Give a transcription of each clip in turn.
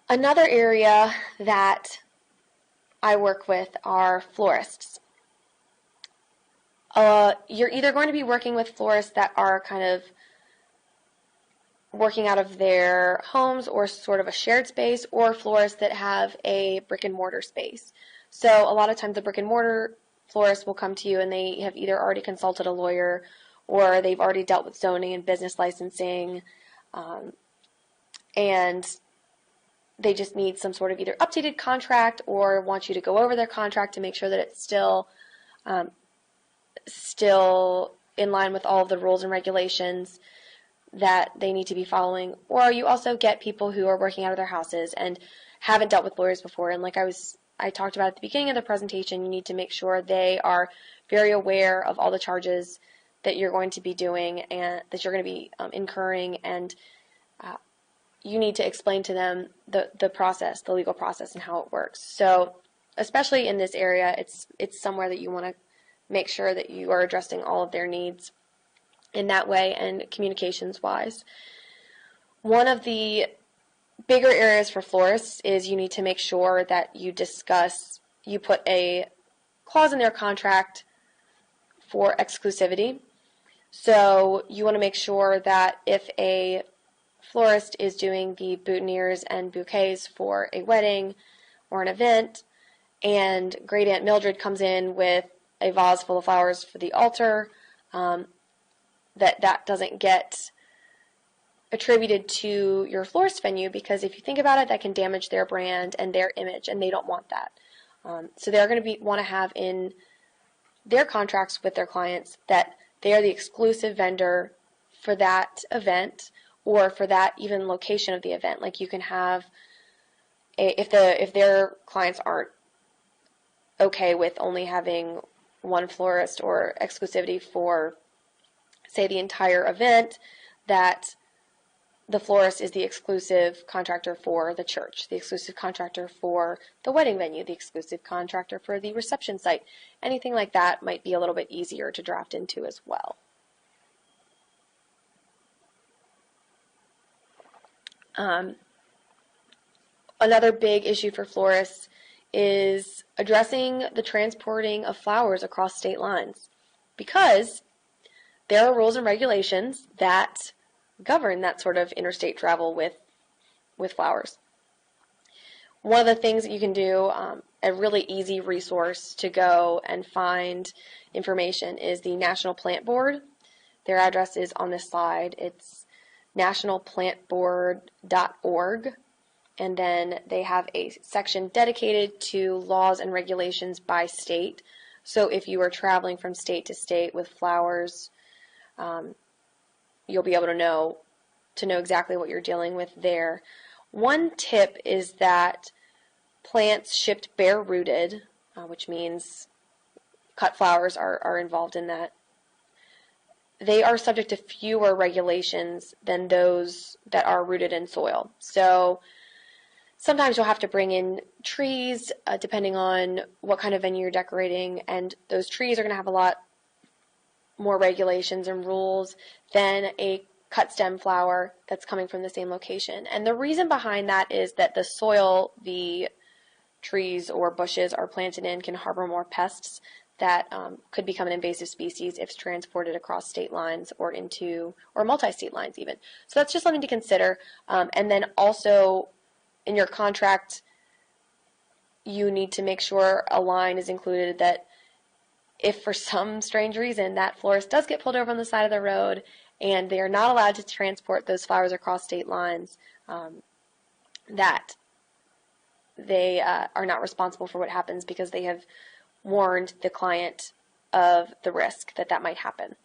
Another area that I work with are florists. You're either going to be working with florists that are kind of working out of their homes or sort of a shared space, or florists that have a brick and mortar space. So a lot of times the brick and mortar florist will come to you and they have either already consulted a lawyer or they've already dealt with zoning and business licensing, and they just need some sort of either updated contract or want you to go over their contract to make sure that it's still in line with all of the rules and regulations that they need to be following. Or you also get people who are working out of their houses and haven't dealt with lawyers before. And like I talked about at the beginning of the presentation, you need to make sure they are very aware of all the charges that you're going to be doing and that you're going to be incurring, and you need to explain to them the process, the legal process, and how it works. So especially in this area, it's somewhere that you want to make sure that you are addressing all of their needs in that way and communications-wise. One of the bigger areas for florists is you need to make sure that you put a clause in their contract for exclusivity. So you want to make sure that if a florist is doing the boutonnieres and bouquets for a wedding or an event, and Great Aunt Mildred comes in with a vase full of flowers for the altar, that doesn't get attributed to your florist venue, because if you think about it, that can damage their brand and their image, and they don't want that. So they're going to want to have in their contracts with their clients that they are the exclusive vendor for that event or for that even location of the event. Like you can have, if their clients aren't okay with only having one florist or exclusivity for, say, the entire event, that the florist is the exclusive contractor for the church, the exclusive contractor for the wedding venue, the exclusive contractor for the reception site. Anything like that might be a little bit easier to draft into as well. Another big issue for florists is addressing the transporting of flowers across state lines, because there are rules and regulations that govern that sort of interstate travel with flowers. One of the things that you can do, a really easy resource to go and find information, is the National Plant Board. Their address is on this slide. It's nationalplantboard.org, and then they have a section dedicated to laws and regulations by state. So if you are traveling from state to state with flowers, you'll be able to know exactly what you're dealing with there. One tip is that plants shipped bare-rooted, which means cut flowers are involved in that, they are subject to fewer regulations than those that are rooted in soil. So sometimes you'll have to bring in trees, depending on what kind of venue you're decorating, and those trees are going to have a lot more regulations and rules than a cut stem flower that's coming from the same location. And the reason behind that is that the soil the trees or bushes are planted in can harbor more pests that could become an invasive species if transported across state lines or multi-state lines even. So that's just something to consider. And then also in your contract, you need to make sure a line is included that if for some strange reason that florist does get pulled over on the side of the road and they are not allowed to transport those flowers across state lines, that they are not responsible for what happens, because they have warned the client of the risk that might happen.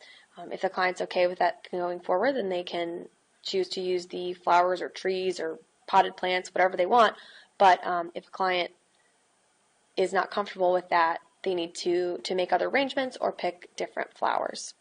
If the client's okay with that going forward, then they can choose to use the flowers or trees or potted plants, whatever they want. But if a client is not comfortable with that, they need to make other arrangements or pick different flowers.